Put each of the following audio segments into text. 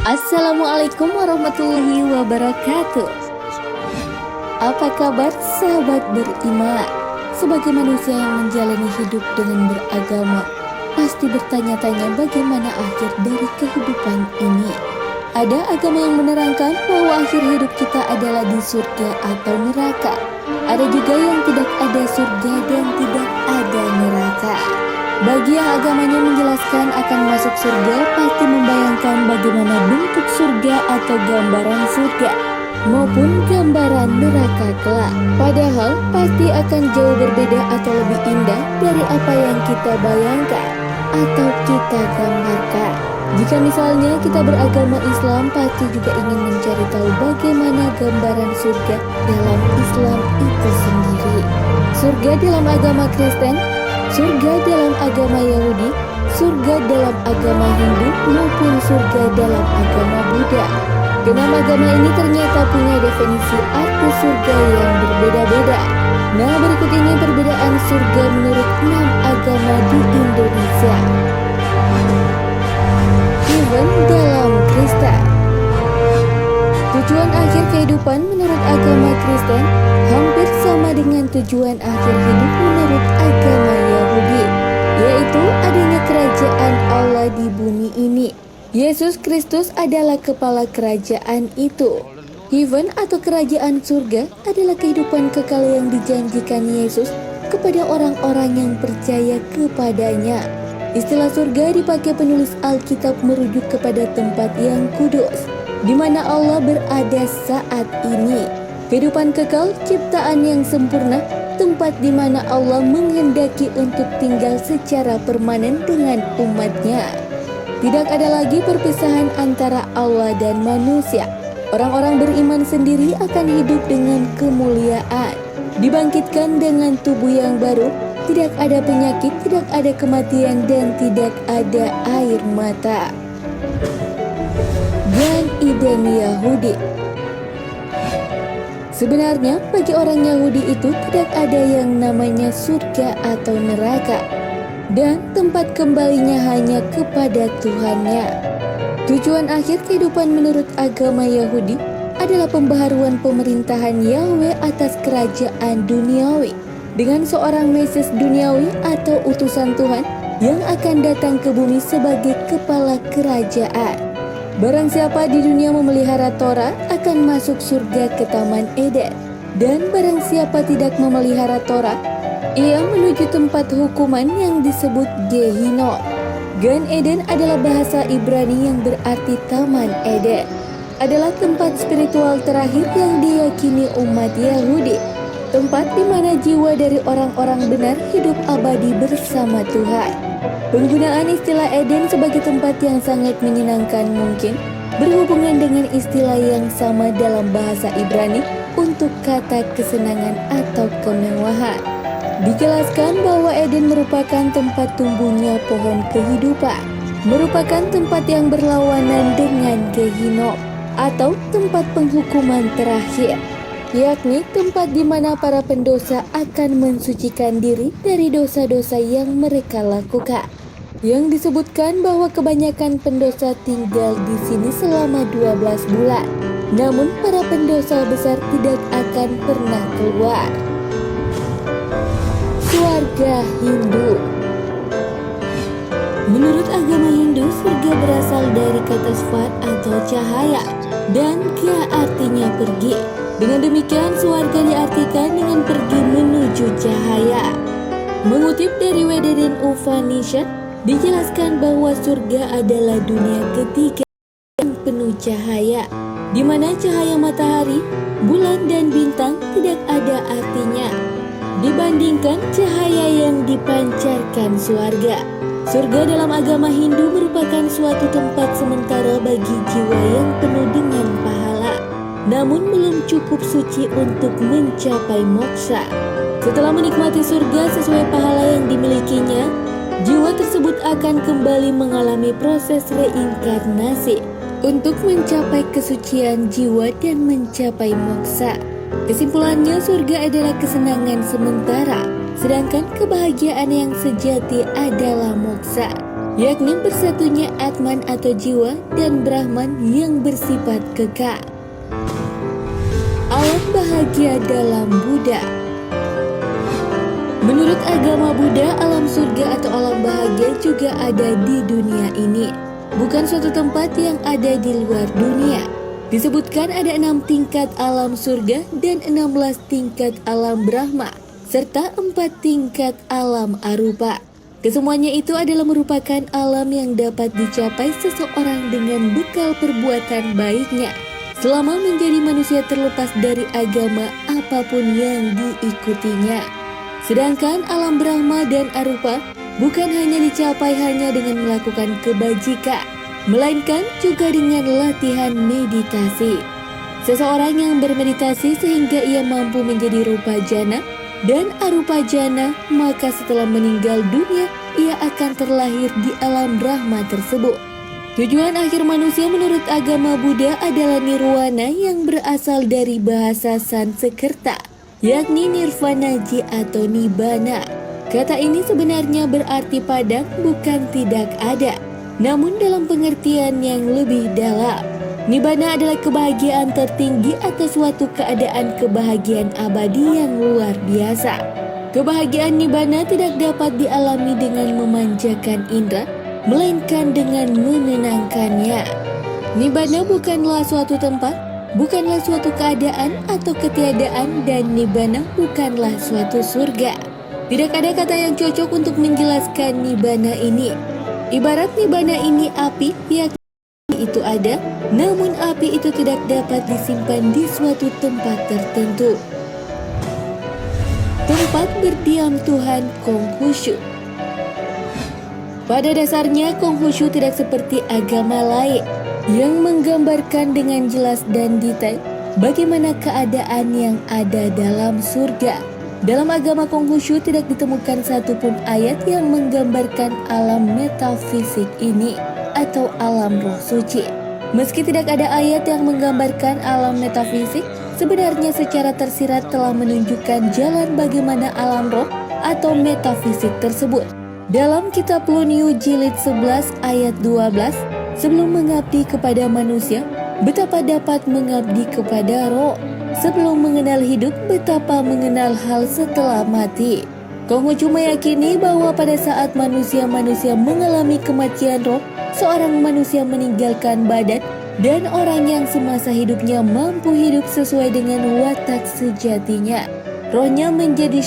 Assalamualaikum warahmatullahi wabarakatuh. Apa kabar sahabat beriman? Sebagai manusia yang menjalani hidup dengan beragama, pasti bertanya-tanya bagaimana akhir dari kehidupan ini. Ada agama yang menerangkan bahwa akhir hidup kita adalah di surga atau neraka. Ada juga yang tidak ada surga dan tidak ada neraka. Bagi yang agamanya menjelaskan akan masuk surga, pasti membayangkan bagaimana bentuk surga atau gambaran surga maupun gambaran neraka kelak. Padahal pasti akan jauh berbeda atau lebih indah dari apa yang kita bayangkan atau kita gambarkan. Jika misalnya kita beragama Islam, pasti juga ingin mencari tahu bagaimana gambaran surga dalam Islam itu sendiri. Surga dalam agama Kristen, surga dalam agama Yahudi, surga dalam agama Hindu, maupun surga dalam agama Buddha. Keenam agama ini ternyata punya definisi arti surga yang berbeda-beda. Nah, berikut ini perbedaan surga menurut 6 agama di Indonesia. Heaven dalam Kristen. Tujuan akhir kehidupan menurut agama Kristen hampir sama dengan tujuan akhir hidup menurut agama Yahudi, yaitu adanya kerajaan Allah di bumi ini. Yesus Kristus adalah kepala kerajaan itu. Heaven atau kerajaan surga adalah kehidupan kekal yang dijanjikan Yesus kepada orang-orang yang percaya kepadanya. Istilah surga dipakai penulis Alkitab merujuk kepada tempat yang kudus, di mana Allah berada saat ini. Kehidupan kekal, ciptaan yang sempurna, tempat di mana Allah menghendaki untuk tinggal secara permanen dengan umatnya. Tidak ada lagi perpisahan antara Allah dan manusia. Orang-orang beriman sendiri akan hidup dengan kemuliaan, dibangkitkan dengan tubuh yang baru, tidak ada penyakit, tidak ada kematian, dan tidak ada air mata. Gan Eden Yahudi. Sebenarnya bagi orang Yahudi itu tidak ada yang namanya surga atau neraka, dan tempat kembalinya hanya kepada Tuhannya. Tujuan akhir kehidupan menurut agama Yahudi adalah pembaharuan pemerintahan Yahweh atas kerajaan duniawi dengan seorang Mesias duniawi atau utusan Tuhan yang akan datang ke bumi sebagai kepala kerajaan. Barang siapa di dunia memelihara Torah akan masuk surga ke Taman Eden, dan barang siapa tidak memelihara Torah, ia menuju tempat hukuman yang disebut Gehinom. Gan Eden adalah bahasa Ibrani yang berarti Taman Eden, adalah tempat spiritual terakhir yang diyakini umat Yahudi, tempat di mana jiwa dari orang-orang benar hidup abadi bersama Tuhan. Penggunaan istilah Eden sebagai tempat yang sangat menyenangkan mungkin berhubungan dengan istilah yang sama dalam bahasa Ibrani untuk kata kesenangan atau kemewahan. Dijelaskan bahwa Eden merupakan tempat tumbuhnya pohon kehidupan, merupakan tempat yang berlawanan dengan Gehinom atau tempat penghukuman terakhir, yakni tempat di mana para pendosa akan mensucikan diri dari dosa-dosa yang mereka lakukan. Yang disebutkan bahwa kebanyakan pendosa tinggal di sini selama 12 bulan. Namun para pendosa besar tidak akan pernah keluar. Swarga Hindu. Menurut agama Hindu, surga berasal dari kata svat atau cahaya, dan ga artinya pergi. Dengan demikian, swarga diartikan dengan pergi menuju cahaya. Mengutip dari Vedatin Upanishad, dijelaskan bahwa surga adalah dunia ketiga yang penuh cahaya, di mana cahaya matahari, bulan, dan bintang tidak ada artinya dibandingkan cahaya yang dipancarkan surga. Surga dalam agama Hindu merupakan suatu tempat sementara bagi jiwa yang penuh dengan pahala, namun belum cukup suci untuk mencapai moksa. Setelah menikmati surga sesuai pahala yang dimilikinya, jiwa tersebut akan kembali mengalami proses reinkarnasi untuk mencapai kesucian jiwa dan mencapai moksa. Kesimpulannya, surga adalah kesenangan sementara, sedangkan kebahagiaan yang sejati adalah moksa. yakni bersatunya Atman atau jiwa dan Brahman yang bersifat kekal. Alam bahagia dalam Buddha. Menurut agama Buddha, alam surga atau alam bahagia juga ada di dunia ini, bukan suatu tempat yang ada di luar dunia. Disebutkan ada 6 tingkat alam surga dan 16 tingkat alam Brahma, serta 4 tingkat alam arupa. Kesemuanya itu adalah merupakan alam yang dapat dicapai seseorang dengan bekal perbuatan baiknya, selama menjadi manusia terlepas dari agama apapun yang diikutinya. Sedangkan alam Brahma dan arupa bukan hanya dicapai hanya dengan melakukan kebajikan, melainkan juga dengan latihan meditasi. Seseorang yang bermeditasi sehingga ia mampu menjadi rupa jana dan arupa jana, maka setelah meninggal dunia, ia akan terlahir di alam Brahma tersebut. Tujuan akhir manusia menurut agama Buddha adalah nirwana yang berasal dari bahasa Sanskerta, yakni nirvanaji atau nibbana. Kata ini sebenarnya berarti padam, bukan tidak ada, namun dalam pengertian yang lebih dalam. Nibbana adalah kebahagiaan tertinggi atau suatu keadaan kebahagiaan abadi yang luar biasa. Kebahagiaan nibbana tidak dapat dialami dengan memanjakan indera, melainkan dengan menenangkannya. Nibbana bukanlah suatu tempat, bukanlah suatu keadaan atau ketiadaan, dan nibbana bukanlah suatu surga. Tidak ada kata yang cocok untuk menjelaskan nibbana ini. Ibarat nibbana ini api, yakni itu ada, namun api itu tidak dapat disimpan di suatu tempat tertentu. Tempat berdiam Tuhan Konghucu. Pada dasarnya Konghucu tidak seperti agama lain yang menggambarkan dengan jelas dan detail bagaimana keadaan yang ada dalam surga. Dalam agama Konghucu tidak ditemukan satupun ayat yang menggambarkan alam metafisik ini atau alam roh suci. Meski tidak ada ayat yang menggambarkan alam metafisik, sebenarnya secara tersirat telah menunjukkan jalan bagaimana alam roh atau metafisik tersebut. Dalam kitab Lunyu jilid 11 ayat 12, sebelum mengabdi kepada manusia, betapa dapat mengabdi kepada roh. Sebelum mengenal hidup, betapa mengenal hal setelah mati. Konghucu meyakini bahwa pada saat manusia-manusia mengalami kematian roh, seorang manusia meninggalkan badan, dan orang yang semasa hidupnya mampu hidup sesuai dengan watak sejatinya. Rohnya menjadi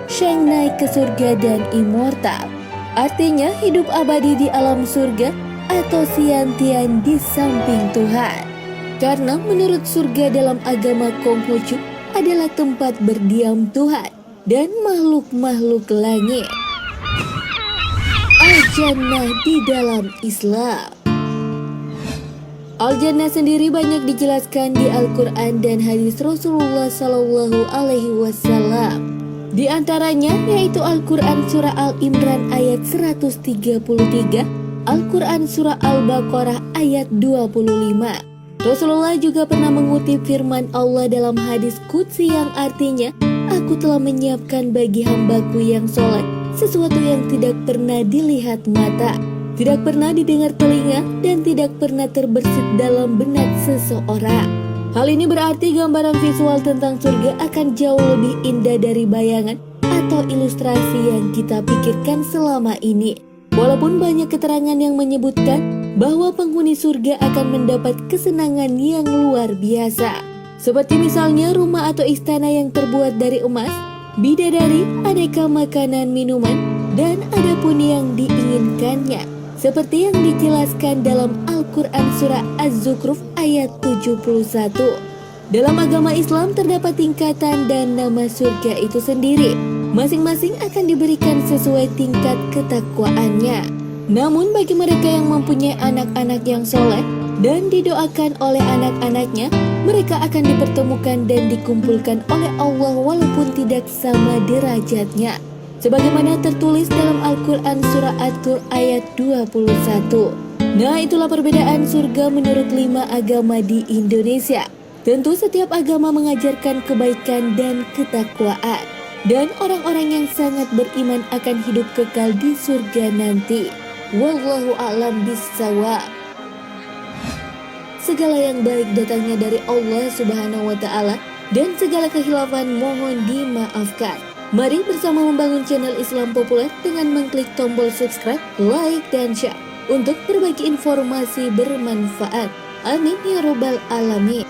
Sheng naik ke surga dan immortal. Artinya hidup abadi di alam surga atau siantian di samping Tuhan. Karena menurut surga dalam agama Konghucu adalah tempat berdiam Tuhan dan makhluk-makhluk langit. Al-Jannah di dalam Islam. Al-Jannah sendiri banyak dijelaskan di Al-Quran dan hadis Rasulullah Sallallahu Alaihi Wasallam. Di antaranya yaitu Al-Quran Surah Al-Imran ayat 133, Al-Quran Surah Al-Baqarah ayat 25. Rasulullah juga pernah mengutip firman Allah dalam hadis Qudsi yang artinya, "Aku telah menyiapkan bagi hambaku yang soleh sesuatu yang tidak pernah dilihat mata, tidak pernah didengar telinga, dan tidak pernah terbersit dalam benak seseorang." Hal ini berarti gambaran visual tentang surga akan jauh lebih indah dari bayangan atau ilustrasi yang kita pikirkan selama ini. Walaupun banyak keterangan yang menyebutkan bahwa penghuni surga akan mendapat kesenangan yang luar biasa. Seperti misalnya rumah atau istana yang terbuat dari emas, bidadari, aneka makanan minuman, dan ada pun yang diinginkannya. Seperti yang dijelaskan dalam Al-Quran Surah Az-Zukhruf ayat 71. Dalam agama Islam terdapat tingkatan dan nama surga itu sendiri. Masing-masing akan diberikan sesuai tingkat ketakwaannya. Namun bagi mereka yang mempunyai anak-anak yang soleh dan didoakan oleh anak-anaknya, mereka akan dipertemukan dan dikumpulkan oleh Allah walaupun tidak sama derajatnya. Sebagaimana tertulis dalam Al-Quran Surah At-Tur ayat 21. Nah, itulah perbedaan surga menurut 5 agama di Indonesia. Tentu setiap agama mengajarkan kebaikan dan ketakwaan. Dan orang-orang yang sangat beriman akan hidup kekal di surga nanti. Wallahu a'lam bissawab. Segala yang baik datangnya dari Allah Subhanahu wa Ta'ala, dan segala kehilafan mohon dimaafkan. Mari bersama membangun channel Islam Populer dengan mengklik tombol subscribe, like, dan share untuk berbagi informasi bermanfaat. Amin ya robbal alamin.